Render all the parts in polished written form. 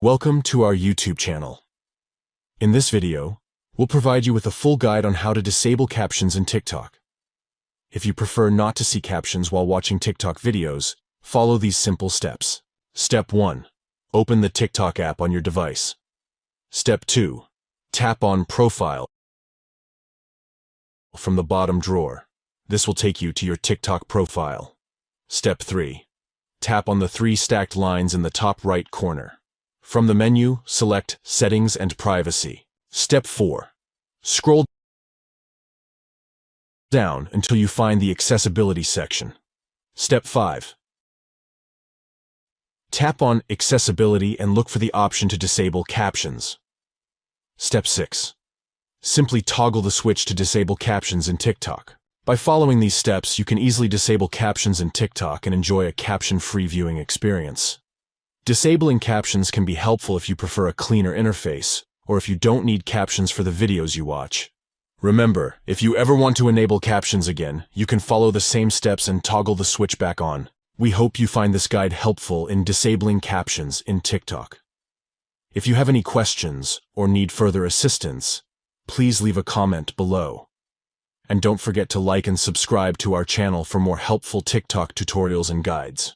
Welcome to our YouTube channel. In this video, we'll provide you with a full guide on how to disable captions in TikTok. If you prefer not to see captions while watching TikTok videos, follow these simple steps. Step 1. Open the TikTok app on your device. Step 2. Tap on Profile from the bottom drawer. This will take you to your TikTok profile. Step 3. Tap on the 3 stacked lines in the top right corner. From the menu, select Settings and Privacy. Step 4. Scroll down until you find the Accessibility section. Step 5. Tap on Accessibility and look for the option to disable captions. Step 6. Simply toggle the switch to disable captions in TikTok. By following these steps, you can easily disable captions in TikTok and enjoy a caption-free viewing experience. Disabling captions can be helpful if you prefer a cleaner interface, or if you don't need captions for the videos you watch. Remember, if you ever want to enable captions again, you can follow the same steps and toggle the switch back on. We hope you find this guide helpful in disabling captions in TikTok. If you have any questions or need further assistance, please leave a comment below. And don't forget to like and subscribe to our channel for more helpful TikTok tutorials and guides.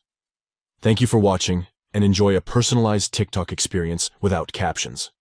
Thank you for watching, and enjoy a personalized TikTok experience without captions.